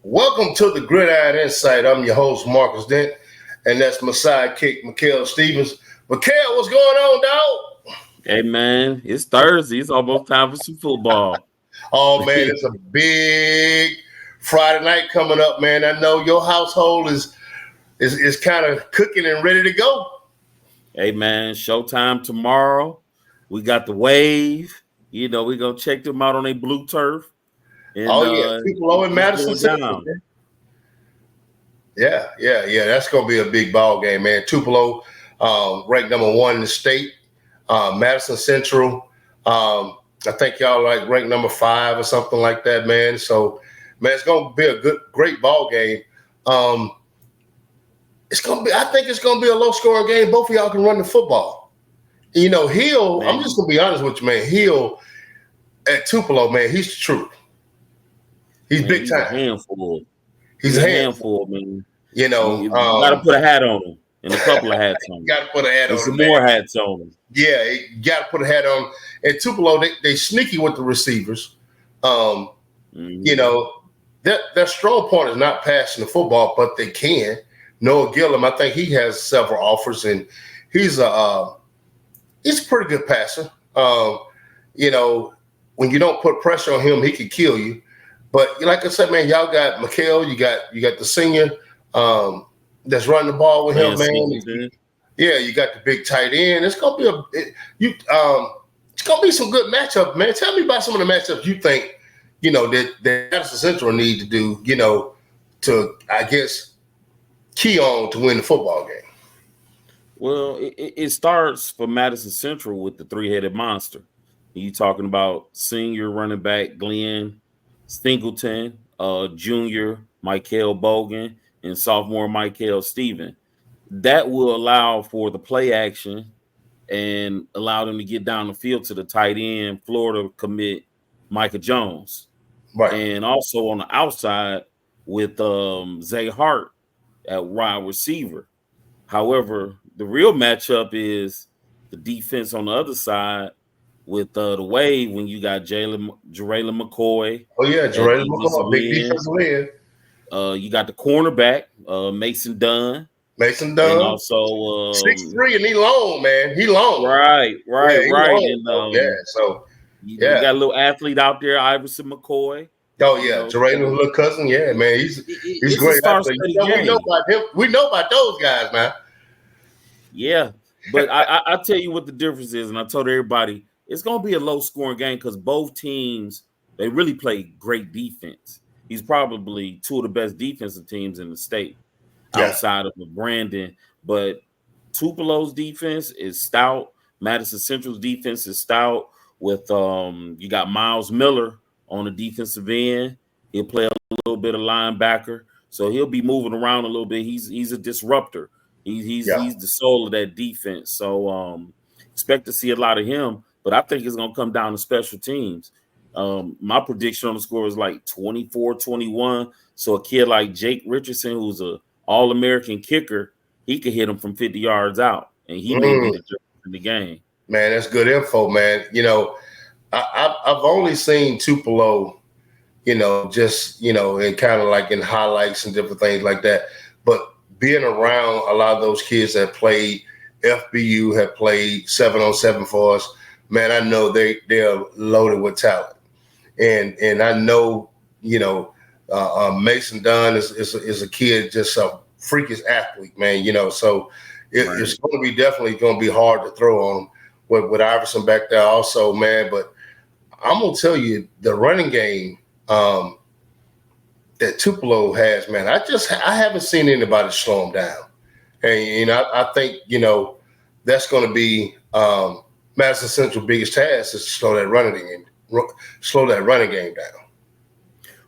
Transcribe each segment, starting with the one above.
Welcome to the Gridiron Insight. I'm your host, Marcus Dent, and that's my sidekick, Mikael Stevens. Mikael, what's going on, dog? Hey, man, it's Thursday. It's almost time for some football. Oh, man, it's a big Friday night coming up, man. I know your household is kind of cooking and ready to go. Hey, man, showtime tomorrow. We got the Wave. We're going to check them out on a blue turf. And, Tupelo and Madison Central. Yeah. That's going to be a big ball game, man. Tupelo, ranked number 1 in the state. Madison Central, I think y'all like ranked number 5 or something like that, man. So, man, it's going to be a great ball game. I think it's going to be a low scoring game. Both of y'all can run the football. Hill, man. I'm just going to be honest with you, man. Hill at Tupelo, man, he's the truth. He's big time. He's a handful, man. You got to put a hat on him and a couple of hats on him. Got to put a hat on him. Some more hats on him. Yeah, you got to put a hat on. And Tupelo, they sneaky with the receivers. Their strong point is not passing the football, but they can. Noah Gillum, I think he has several offers, and he's a pretty good passer. When you don't put pressure on him, he can kill you. But like I said, man, y'all got Mikael, you got the senior that's running the ball with him, man. Yeah, you got the big tight end. It's gonna be it's gonna be some good matchup, man. Tell me about some of the matchups you think that Madison Central need to do, to I guess key on to win the football game. Well, it starts for Madison Central with the three-headed monster. You talking about senior running back Glenn Singleton, junior Michael Bogan, and sophomore Michael Steven. That will allow for the play action and allow them to get down the field to the tight end, Florida commit Micah Jones. Right. And also on the outside with Zay Hart at wide receiver. However, the real matchup is the defense on the other side with the Wave when you got Jalen McCoy. Oh, yeah, Jalen McCoy, big defensive end. You got the cornerback, Mason Dunn. And also 6'3", and he long, man. He long. Right. Yeah, and you got a little athlete out there, Iverson McCoy. Oh yeah, Jaralen's little cousin. Yeah, man, he's great. We know about those guys, man. Yeah, but I tell you what the difference is, and I told everybody it's gonna be a low scoring game because both teams they really play great defense. He's probably two of the best defensive teams in the state outside of Brandon. But Tupelo's defense is stout. Madison Central's defense is stout. With you got Miles Miller on the defensive end. He'll play a little bit of linebacker, so he'll be moving around a little bit. He's a disruptor. He's the soul of that defense. So expect to see a lot of him. But I think it's gonna come down to special teams. My prediction on the score is like 24-21. So a kid like Jake Richardson, who's a All-American kicker, he could hit him from 50 yards out, and he may be the difference in the game. Man, that's good info, man. I've only seen Tupelo, just and kind of like in highlights and different things like that. But being around a lot of those kids that played FBU, have played 7-on-7 for us, man, I know they're loaded with talent. And I know, Mason Dunn is a kid, just a freakish athlete, man, so it's going to be definitely going to be hard to throw on him with Iverson back there also, man. But I'm going to tell you, the running game that Tupelo has, man, I haven't seen anybody slow them down. And, I think, that's going to be Madison Central's biggest task is to slow that running game down.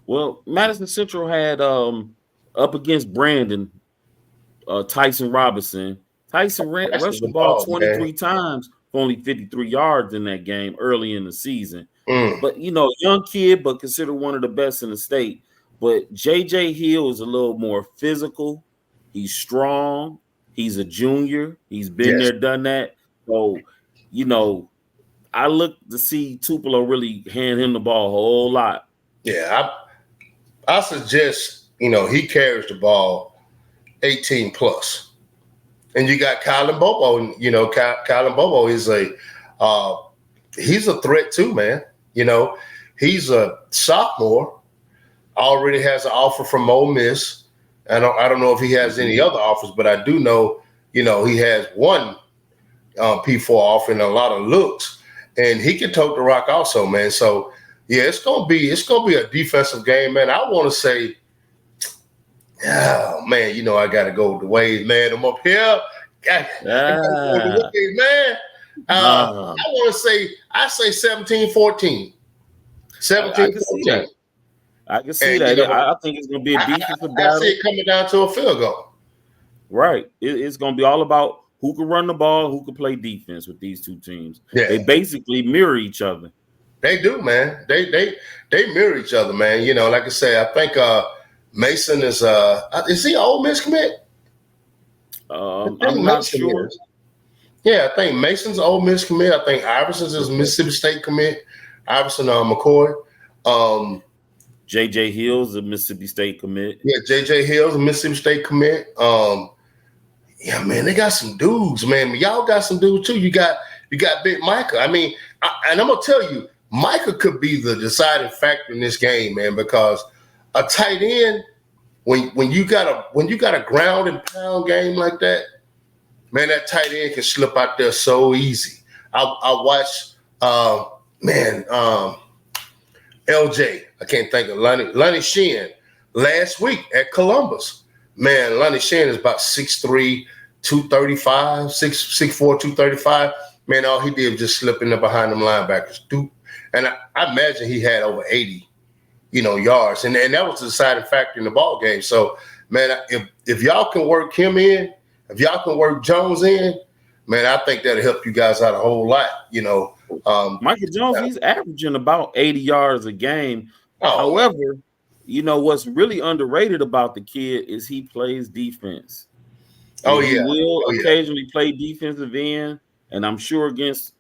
Well, Madison Central had up against Brandon, Tyson Robinson. Tyson rushed the ball 23 times for only 53 yards in that game early in the season. But, young kid, but considered one of the best in the state. But J.J. Hill is a little more physical. He's strong. He's a junior. He's been there, done that. So, I look to see Tupelo really hand him the ball a whole lot. Yeah, I suggest he carries the ball 18 plus. And you got Kylan Bobo, and Kylan Bobo is he's a threat too, man. He's a sophomore, already has an offer from Ole Miss. I don't know if he has any other offers, but I do know, he has one P4 offer and a lot of looks, and he can tote the rock also, man. So yeah, it's gonna be a defensive game, man. I want to say, oh man, I gotta go with the Wade, man. I'm up here. Man. I want to say, I say 17-14. 17-14. I can see that. I think it's going to be a defensive battle. I see it coming down to a field goal. Right. It's going to be all about who can run the ball, who can play defense with these two teams. Yeah. They basically mirror each other. They do, man. They mirror each other, man. Like I say, I think Mason is he an Ole Miss commit? I'm not sure. Yeah, I think Mason's an Ole Miss commit. I think Iverson's is a Mississippi State commit. Iverson, McCoy. J.J. Hill's a Mississippi State commit. Yeah, J.J. Hill's a Mississippi State commit. Yeah, man, they got some dudes, man. Y'all got some dudes too. You got Big Micah. I mean, and I'm gonna tell you, Micah could be the deciding factor in this game, man, because a tight end, when you got a ground and pound game like that, man, that tight end can slip out there so easy. I watched LJ. I can't think of Lonnie Shen last week at Columbus. Man, Lonnie Shen is about 6'3", 235, 6'4", 235. Man, all he did was just slip in there behind them linebackers. And I imagine he had over 80, yards. And that was the deciding factor in the ball game. So, man, if y'all can work him in, if y'all can work Jones in, man, I think that'll help you guys out a whole lot, Michael Jones, he's averaging about 80 yards a game. However, what's really underrated about the kid is he plays defense. He will occasionally play defensive end, and I'm sure against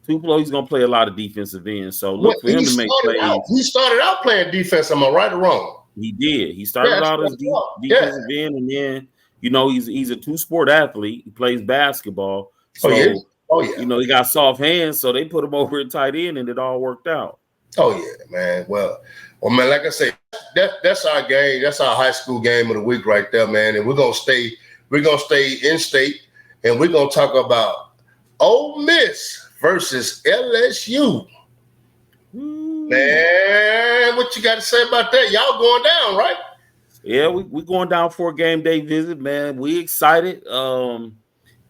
Tupelo, he's going to play a lot of defensive end. So look for him to make plays. He started out playing defense. Am I right or wrong? He did. He started out as defensive end, and then he's a two-sport athlete. He plays basketball. So, he got soft hands, so they put him over at tight end, and it all worked out. Oh yeah, man. Well, man, like I said, that's our game. That's our high school game of the week right there, man. And we're gonna stay in state, and we're gonna talk about Ole Miss versus LSU. Man, what you got to say about that? Y'all going down, right? Yeah, we going down for a game day visit, man. We excited.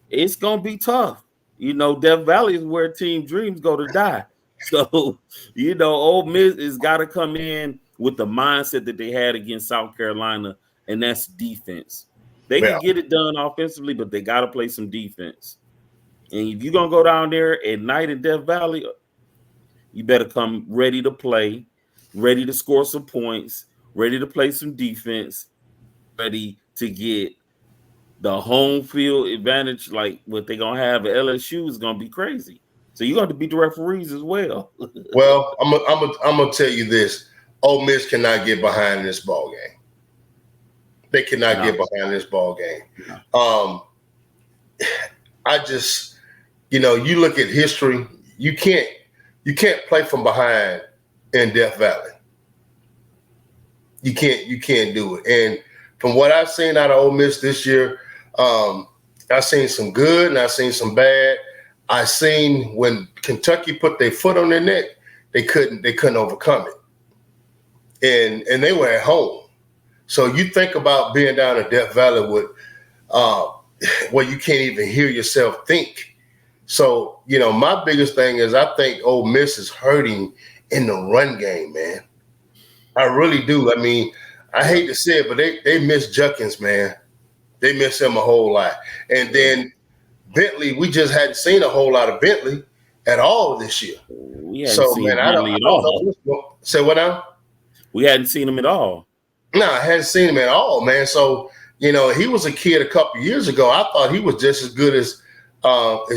It's gonna be tough. Death Valley is where team dreams go to die. So, Ole Miss has got to come in with the mindset that they had against South Carolina, and that's defense. They can get it done offensively, but they got to play some defense. And if you're going to go down there at night in Death Valley, you better come ready to play, ready to score some points, ready to play some defense, ready to get the home field advantage. Like what they're going to have at LSU is going to be crazy. So you're going to beat the referees as well. Well, I'm gonna tell you this: Ole Miss cannot get behind this ball game. They cannot get behind this ball game. I just, you look at history. You can't play from behind in Death Valley. You can't do it. And from what I've seen out of Ole Miss this year, I've seen some good and I've seen some bad. I seen when Kentucky put their foot on their neck, they couldn't overcome it, and they were at home. So you think about being down in Death Valley with where you can't even hear yourself think. So my biggest thing is I think Ole Miss is hurting in the run game, man. I really do. I mean, I hate to say it, but they miss Judkins, man. They miss him a whole lot, and then Bentley, we just hadn't seen a whole lot of Bentley at all this year. So, man, I don't know. Say what now? We hadn't seen him at all. No, I hadn't seen him at all, man. So, he was a kid a couple years ago. I thought he was just as good as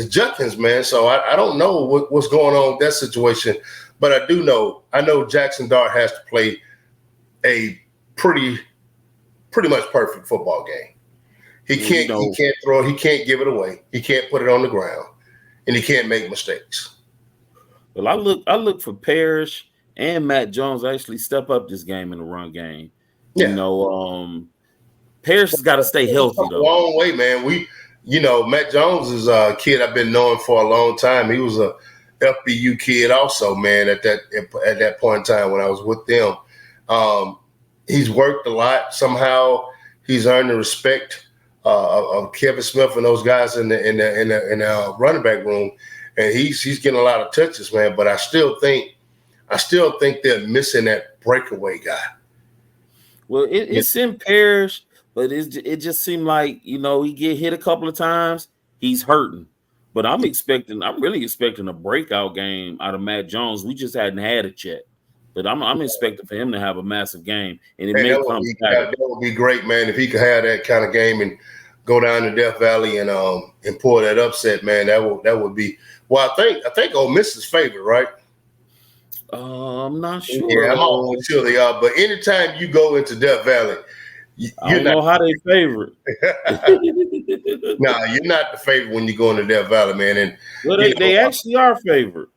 Judkins, man. So I don't know what's going on with that situation. But I know Jackson Dart has to play a pretty pretty much perfect football game. He can't throw it. He can't give it away. He can't put it on the ground, and he can't make mistakes. Well, I look for Parrish and Matt Jones to actually step up this game in the run game. Yeah. You know, Parrish has got to stay healthy though. A long way, man. Matt Jones is a kid I've been knowing for a long time. He was a FBU kid also, man. At that point in time when I was with them, he's worked a lot. Somehow he's earned the respect of Kevin Smith and those guys in the running back room, and he's getting a lot of touches, man. But I still think they're missing that breakaway guy. Well, it's in Parrish, but it just seemed like he get hit a couple of times, he's hurting. But I'm really expecting a breakout game out of Matt Jones. We just hadn't had it yet. But I'm expecting for him to have a massive game, and that would be great, man. If he could have that kind of game and go down to Death Valley and pull that upset, man, that would be. Well, I think Ole Miss is favorite, right? I'm not sure. Yeah, I'm almost sure they are. But anytime you go into Death Valley, I don't know how they favorite. Nah, you're not the favorite when you go into Death Valley, man. And they actually are favorite.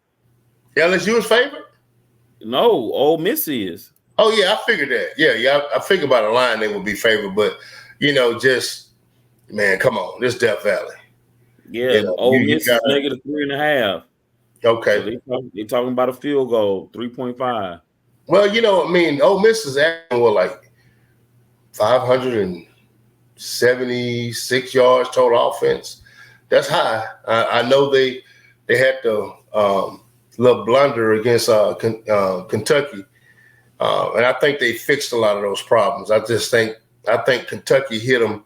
LSU is favorite. No, Ole Miss is. Oh yeah, I figured that. Yeah. I figured by the line they would be favored, but just man, come on, this Death Valley. Yeah, Ole Miss is negative 3.5. Okay, so they're talking about a field goal, 3.5. Well, Ole Miss is at like 576 yards total offense. That's high. I know they had the little blunder against Kentucky, and I think they fixed a lot of those problems. I think Kentucky hit them,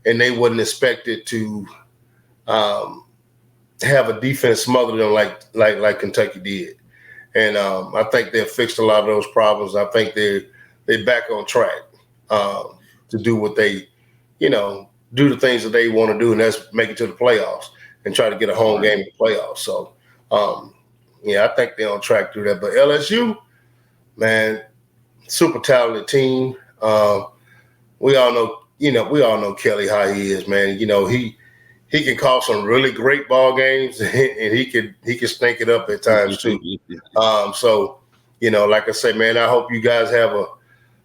and they wasn't expected to have a defense smother them like Kentucky did. And I think they fixed a lot of those problems. I think they're back on track to do what they, do the things that they want to do, and that's make it to the playoffs and try to get a home game in the playoffs. So, I think they're on track to do that. But LSU, man, super talented team. We all know Kelly how he is, man. He can call some really great ball games, and he can stink it up at times too. So, like I said, man, I hope you guys have a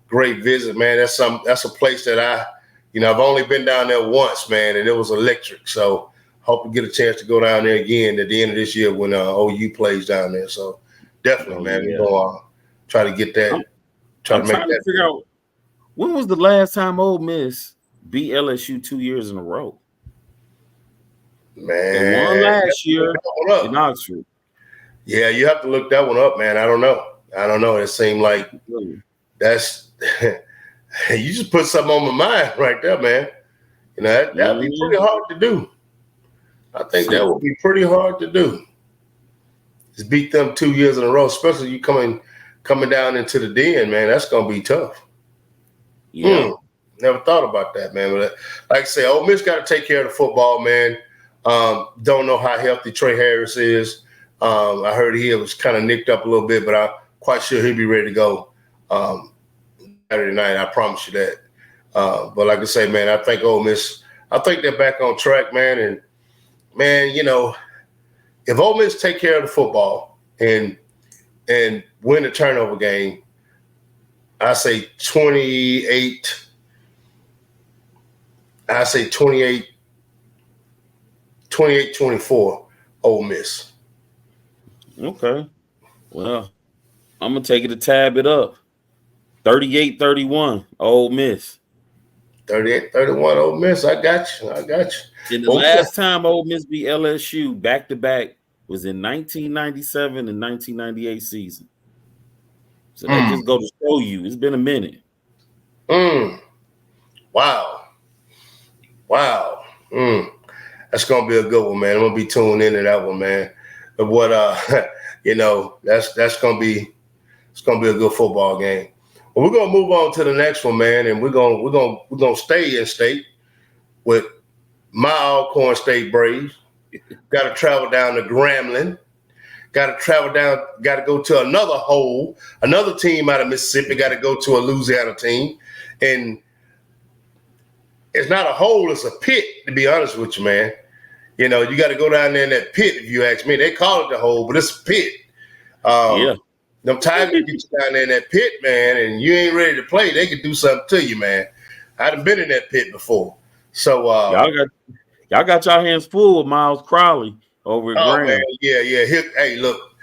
great visit, man. That's a place that I've only been down there once, man, and it was electric. So hope you get a chance to go down there again at the end of this year when OU plays down there. So definitely, man, we're going to try to get that. I'm trying to figure out when was the last time Ole Miss beat LSU 2 years in a row. Man, they won last year in Oxford. Yeah, you have to look that one up, man. I don't know. It seemed like that's you just put something on my mind right there, man. That'd be pretty hard to do. I think that would be pretty hard to do. Just beat them 2 years in a row, especially you coming down into the den, man. That's gonna be tough. Yeah, never thought about that, man. But like I say, Ole Miss got to take care of the football, man. Don't know how healthy Trey Harris is. I heard he was kind of nicked up a little bit, but I'm quite sure he'll be ready to go Saturday night. I promise you that. But like I say, man, I think Ole Miss, I think they're back on track, man. And, man, if Ole Miss take care of the football and win the turnover game, I say 28. I say 28-24 Ole Miss. Okay. Well, I'm going to take it a tad bit up. 38-31 Ole Miss. 38-31 Ole Miss. I got you. And the last time Ole Miss beat LSU back-to-back was in 1997 and 1998 season. So that just go to show you. It's been a minute. Wow. That's gonna be a good one, man. I'm gonna be tuned into that one, man. But what that's gonna be a good football game. Well, we're gonna move on to the next one, man, and we're gonna stay in state with my Alcorn State Braves. Got to travel down to Grambling. Got to go to another team out of Mississippi. Got to go to a Louisiana team. And it's not a hole, it's a pit, to be honest with you, man. You know, you got to go down there in that pit, if you ask me. They call it the hole, but it's a pit. Them Tigers get you down there in that pit, man, and you ain't ready to play, they could do something to you, man. I've been in that pit before. So y'all got y'all hands full with Miles Crowley over at Graham. Man, yeah. Hey, look,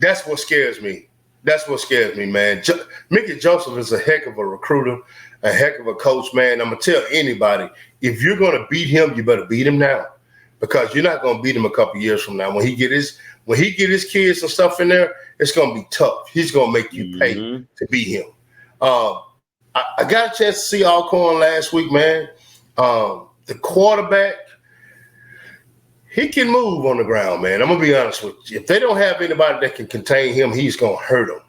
that's what scares me. That's what scares me, man. Mickey Joseph is a heck of a recruiter, a heck of a coach, man. I'm going to tell anybody, if you're going to beat him, you better beat him now, because you're not going to beat him a couple years from now. When he get his kids and stuff in there, it's going to be tough. He's going to make you pay to beat him. I got a chance to see Alcorn last week, man. The quarterback, he can move on the ground, man. I'm going to be honest with you. If they don't have anybody that can contain him, he's going to hurt them.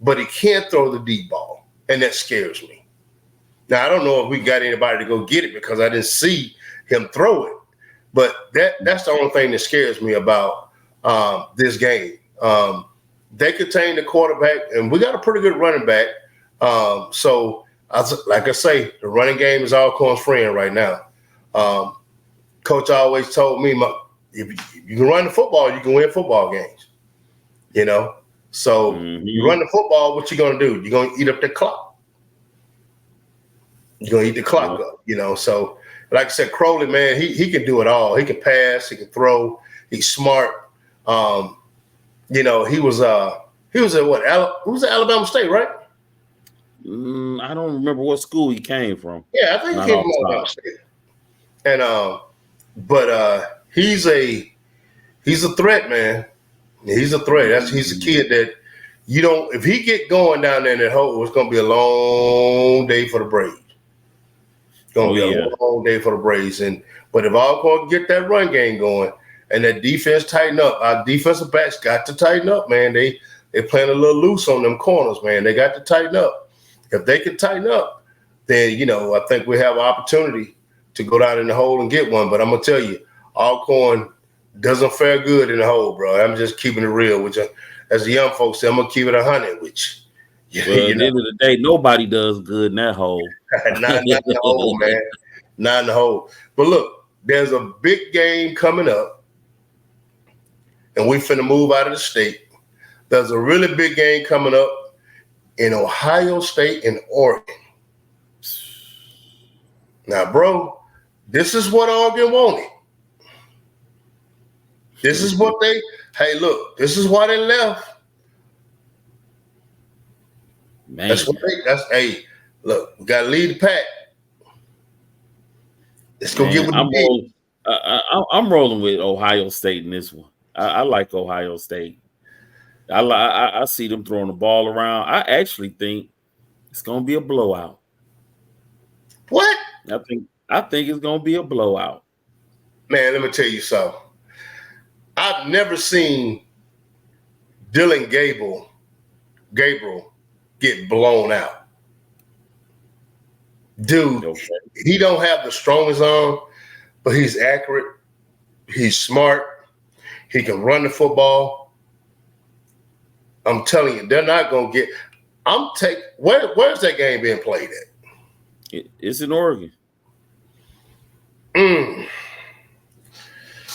But he can't throw the deep ball, and that scares me. Now, I don't know if we got anybody to go get it because I didn't see him throw it. But that's the only thing that scares me about this game. They contain the quarterback, and we got a pretty good running back. So, like I say, the running game is Alcorn's friend right now. Coach always told me, if you can run the football, you can win football games. You know? So, you run the football, what you going to do? You're going to eat up the clock. You're going to eat the clock up, you know? So, like I said, Crowley, man, he can do it all. He can pass, he can throw, he's smart. You know, he was at what? Who's at Alabama State, right? I don't remember what school he came from. Yeah, I think he came from Alabama State. And but he's a threat, man. He's a threat. He's a kid that if he get going down there in that hole, it's gonna be a long day for the Braves. It's gonna be a long day for the Braves. But if Alcorn get that run game going and that defense tighten up, our defensive backs got to tighten up, man. They playing a little loose on them corners, man. They got to tighten up. If they can tighten up, then I think we have an opportunity to go down in the hole and get one. But I'm gonna tell you, Alcorn doesn't fare good in the hole, bro. I'm just keeping it real with you. As the young folks say, I'm gonna keep it 100 with you. Well, at the end of the day, nobody does good in that hole. not in the hole, man. Not in the hole. But look, there's a big game coming up, and we finna move out of the state. There's a really big game coming up in Ohio State and Oregon. Now, bro, this is what Oregon wanted. This is what this is why they left. Man. Look, we got to lead the pack. Let's go get with the I'm rolling with Ohio State in this one. I like Ohio State. I see them throwing the ball around. I actually think it's going to be a blowout. What? I think it's going to be a blowout. Man, let me tell you something. I've never seen Dylan Gabriel get blown out. Dude, he don't have the strongest arm, but he's accurate. He's smart. He can run the football. I'm telling you, they're not going to get – where's that game being played at? It's in Oregon.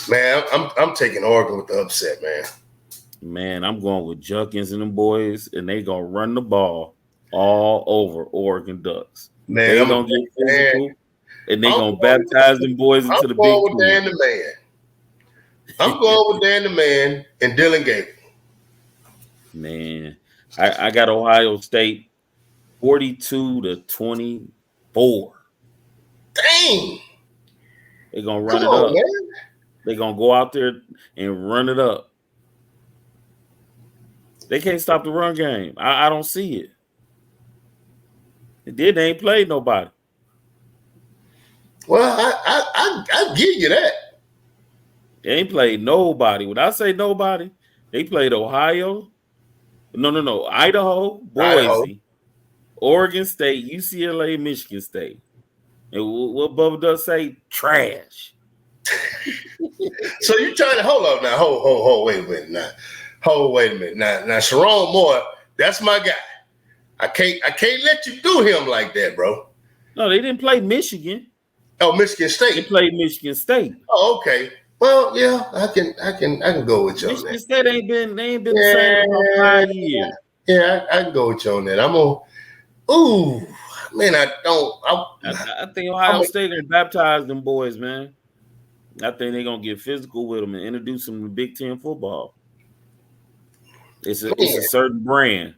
Man, I'm taking Oregon with the upset, man. Man, I'm going with Junkins and them boys, and they going to run the ball all over Oregon Ducks. Man, they're going to get physical, and they're going to baptize them boys into the big pool. I'm going with Dan the Man. I'm going with Dan the Man and Dylan Gabriel. Man, I got Ohio State 42-24. Dang. They're going to run it up. Man. They're going to go out there and run it up. They can't stop the run game. I don't see it. They ain't played nobody. Well, I give you that. They ain't played nobody. When I say nobody, they played Ohio. No. Idaho, Boise, Oregon State, UCLA, Michigan State. And what Bubba does say, trash. So you're trying to hold up now. Wait a minute now. Wait a minute. Now Sharon Moore, that's my guy. I can't let you do him like that, bro. No, they didn't play Michigan. Oh, Michigan State. They played Michigan State. Oh, okay. Well, yeah, I can go with you on Michigan that. State ain't been the same in about 5 years. Yeah, I can go with you on that. I'm gonna. Ooh, man, I think Ohio State gonna baptize them boys, man. I think they're gonna get physical with them and introduce them to Big Ten football. It's a certain brand.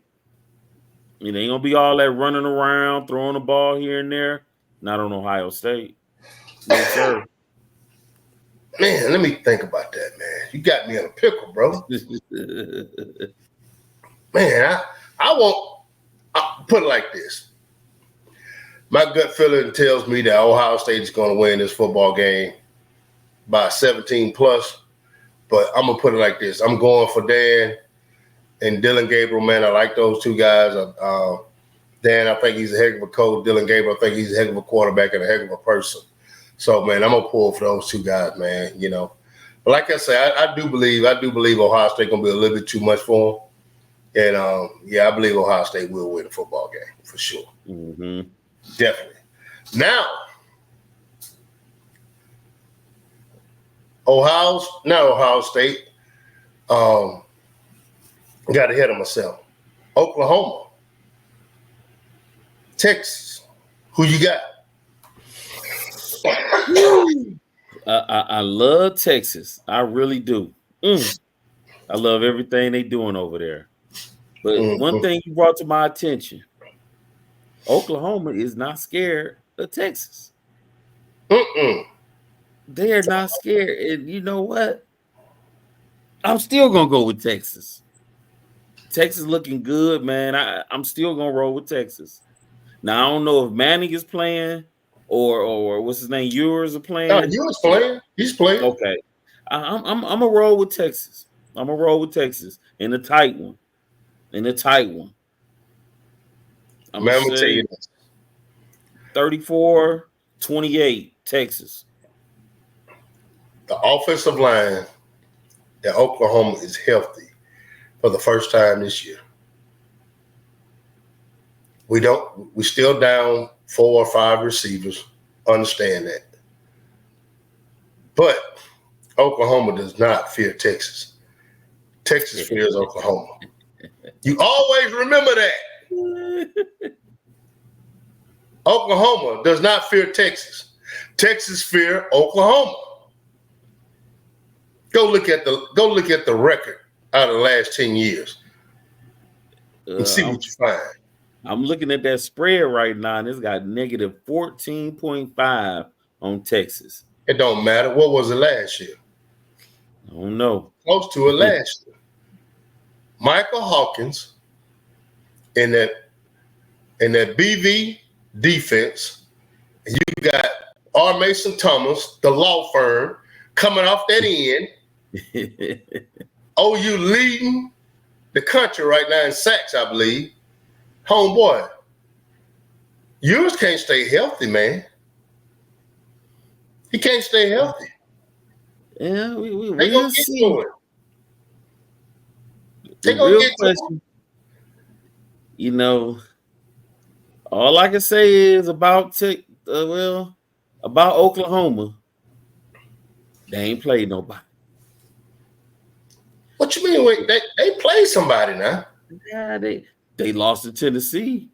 It ain't gonna be all that running around, throwing the ball here and there. Not on Ohio State. No, sir. Man, let me think about that, man. You got me in a pickle, bro. Man, I'll put it like this. My gut feeling tells me that Ohio State is going to win this football game by 17 plus. But I'm going to put it like this. I'm going for Dan and Dylan Gabriel, man. I like those two guys. Dan, I think he's a heck of a coach. Dylan Gabriel, I think he's a heck of a quarterback and a heck of a person. So, man, I'm going to pull for those two guys, man, you know. But like I say, I do believe Ohio State going to be a little bit too much for them. And, I believe Ohio State will win the football game for sure. Mm-hmm. Definitely. Now, Ohio State, got ahead of myself. Oklahoma, Texas, who you got? I love Texas. I really do. I love everything they doing over there. But one thing you brought to my attention, Oklahoma is not scared of Texas. They are not scared. And you know what? I'm still going to go with Texas. Texas looking good, man. I'm still going to roll with Texas. Now, I don't know if Manning is playing or what's his name? Ewers are playing. No, Ewers playing. He's playing. Okay. I'm going to roll with Texas. I'm going to roll with Texas in a tight one. I'm going to say 34-28, Texas. The offensive line at Oklahoma is healthy for the first time this year. We still down 4 or 5 receivers. Understand that. But Oklahoma does not fear Texas. Texas fears Oklahoma. You always remember that. Oklahoma does not fear Texas. Texas fear Oklahoma. Go look at the record out of the last 10 years and see what you find. I'm looking at that spread right now, and it's got negative 14.5 on Texas. It don't matter. What was it last year? I don't know. Close to it last year. Michael Hawkins in that BV defense. And you got R. Mason Thomas, the law firm, coming off that end. OU leading the country right now in sacks, I believe. Homeboy, yours can't stay healthy, man. He can't stay healthy. Yeah, we they gonna get to it. They gonna get to it. You know, all I can say is about Oklahoma. They ain't played nobody. What you mean? Wait, they played somebody now. Yeah, they lost to Tennessee.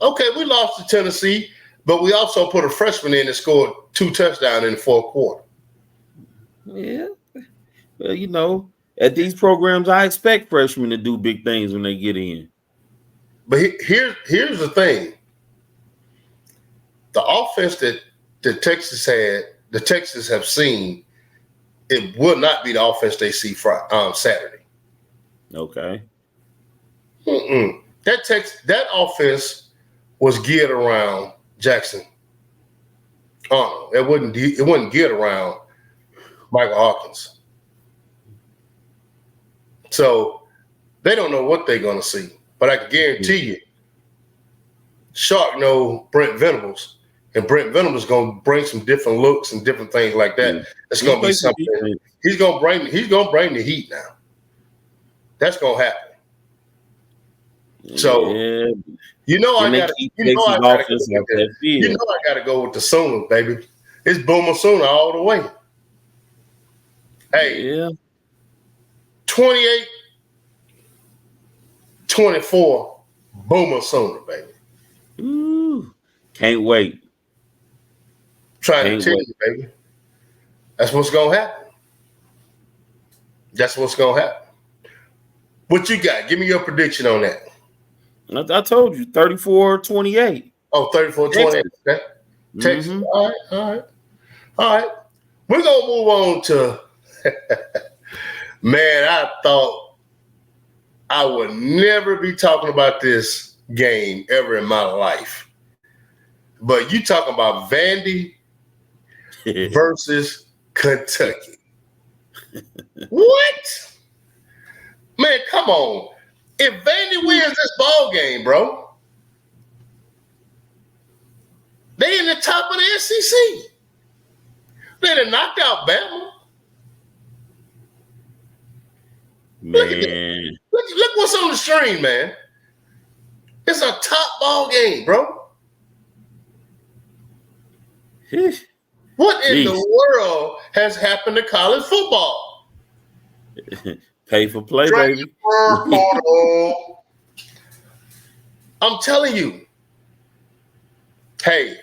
Okay, we lost to Tennessee, but we also put a freshman in and scored 2 touchdowns in the 4th quarter. Yeah. Well, you know, at these programs, I expect freshmen to do big things when they get in. But here's the thing. The offense that Texas had, the Texans have seen, it will not be the offense they see Saturday. Okay. That offense was geared around Jackson Arnold. It wasn't geared around Michael Hawkins. So they don't know what they're going to see. But I can guarantee you, Shark know Brent Venables, and Brent Venables is going to bring some different looks and different things like that. It's going to be something. He's going to bring the heat now. That's going to happen. So I got to go with the Sooners, baby. It's Boomer Sooner all the way. Hey, yeah. 28-24, Boomer Sooner, baby. Ooh, can't wait. Trying to tell you, baby. That's what's gonna happen. That's what's gonna happen. What you got? Give me your prediction on that. I told you, 34-28. Oh, 34-28. Okay. Texas. Mm-hmm. All right. We're gonna move on to man, I thought I would never be talking about this game ever in my life. But you talking about Vandy versus Kentucky. What? Man, come on. If Vandy wins this ball game, bro, they in the top of the SEC. They done knocked out Bama. Man. Look what's on the screen, man. It's a top ball game, bro. What in the world has happened to college football? Pay for play, baby. I'm telling you. Hey,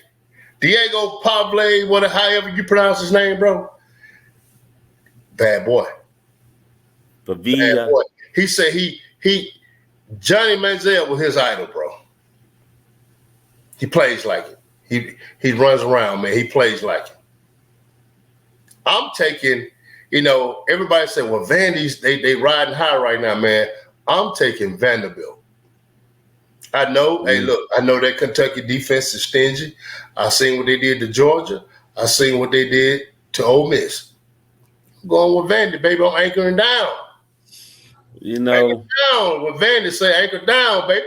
Diego Pavle, however you pronounce his name, bro. Bad boy. Bad boy. He said Johnny Manziel was his idol, bro. He plays like it. He runs around, man. He plays like it. I'm taking, everybody said, well, Vandy's, they riding high right now, man. I'm taking Vanderbilt. I know, hey, look, I know that Kentucky defense is stingy. I seen what they did to Georgia. I seen what they did to Ole Miss. I'm going with Vandy, baby. I'm anchoring down. Anchor down. What Vandy say, anchor down, baby.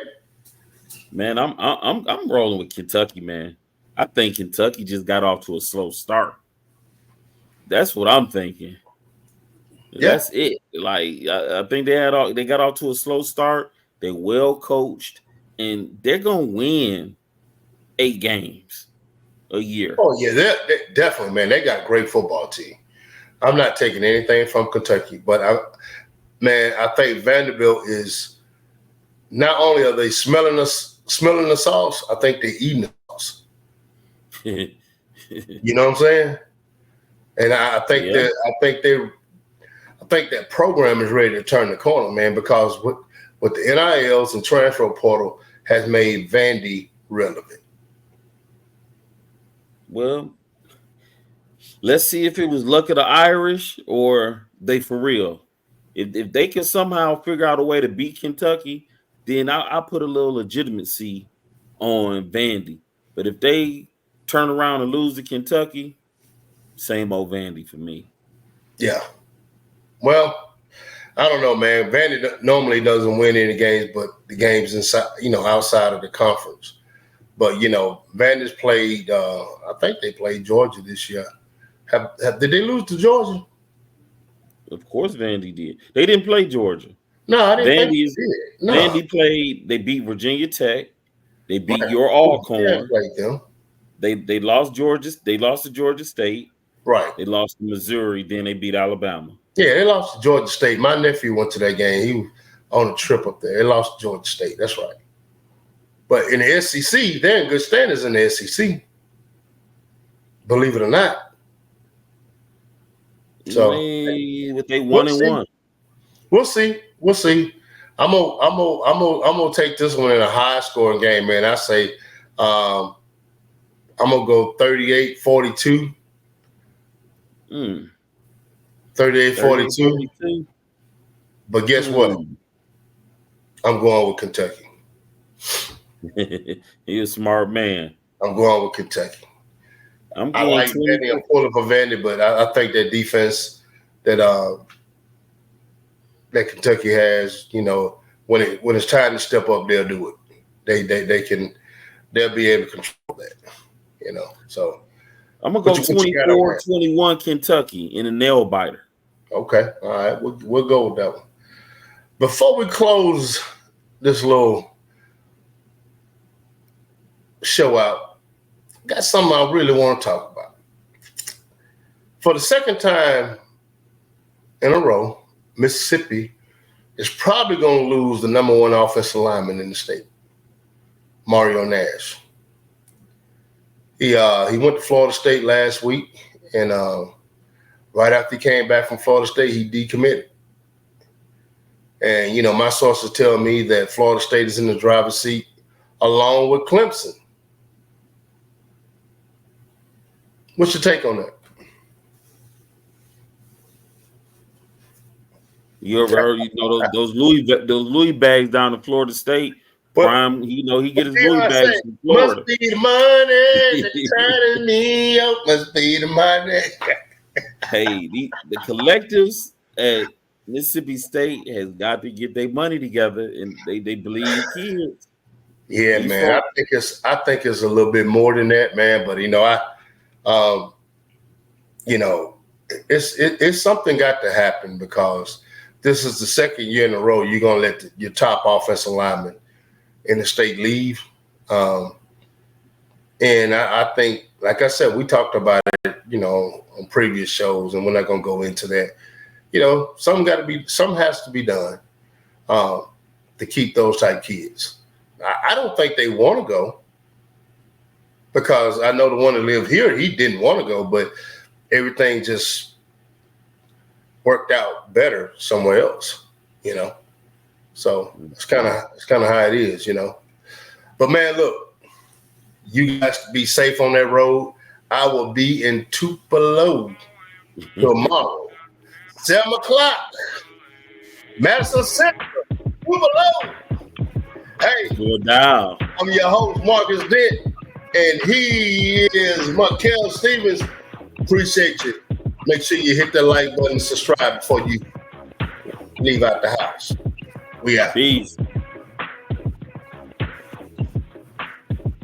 Man, I'm rolling with Kentucky, man. I think Kentucky just got off to a slow start. That's what I'm thinking. Yeah. That's it. Like I think they got off to a slow start. They're well coached, and they're gonna win 8 games a year. Oh yeah, they definitely, man. They got a great football team. I'm not taking anything from Kentucky, but I think Vanderbilt is not only are they smelling the sauce, I think they're eating the sauce. You know what I'm saying? And I think that program is ready to turn the corner, man, because what the NILs and transfer portal has made Vandy relevant. Well, let's see if it was luck of the Irish or they for real. If they can somehow figure out a way to beat Kentucky, then I'll put a little legitimacy on Vandy. But if they turn around and lose to Kentucky, same old Vandy for me. Yeah. Well, I don't know, man. Vandy normally doesn't win any games, but the games inside, outside of the conference. But Vandy's played. I think they played Georgia this year. Did they lose to Georgia? Of course, Vandy did. They didn't play Georgia. No, I didn't think they did. No. Vandy played. They beat Virginia Tech. They beat your Alcorn. They lost Georgia. They lost to Georgia State. Right. They lost to Missouri. Then they beat Alabama. Yeah, they lost to Georgia State. My nephew went to that game. He was on a trip up there. They lost to Georgia State. That's right. But in the SEC, they're in good standings in the SEC. Believe it or not. So they 1-1. We'll see. I'm gonna take this one in a high scoring game, man. I say I'm gonna go 38-42. 38-42. But guess what? I'm going with Kentucky. He's a smart man. I'm going with Kentucky. I like Vandy. I'm pulling for Vandy, but I think that defense that Kentucky has, when it's time to step up, they'll do it. They'll be able to control that. So I'm gonna go 24-21 Kentucky in a nail biter. Okay, all right, we'll go with that one. Before we close this little show out, got something I really want to talk about. For the second time in a row, Mississippi is probably going to lose the number one offensive lineman in the state, Mario Nash. He went to Florida State last week, and right after he came back from Florida State, he decommitted. And, my sources tell me that Florida State is in the driver's seat along with Clemson. What's your take on that? You ever heard, those Louis bags down to Florida State? Prime, he get his Louis bags from Florida. Must be the money that's turning me up. Must be the money. Hey, the collectives at Mississippi State has got to get their money together, and they believe in kids. Yeah, man. I think it's a little bit more than that, man. But it's something got to happen, because this is the second year in a row you're gonna let your top offensive lineman in the state leave. And I think, like I said, we talked about it, on previous shows, and we're not gonna go into that. Something has to be done to keep those type kids. I don't think they want to go, because I know the one that lived here, he didn't want to go, but everything just worked out better somewhere else, So it's kind of how it is, But man, look, you guys be safe on that road. I will be in Tupelo tomorrow, 7:00, Madison Central, Tupelo. Hey, go down. I'm your host, Marcus Dent, and he is Markel Stevens. Appreciate you. Make sure you hit that like button, subscribe before you leave out the house. We out. Peace.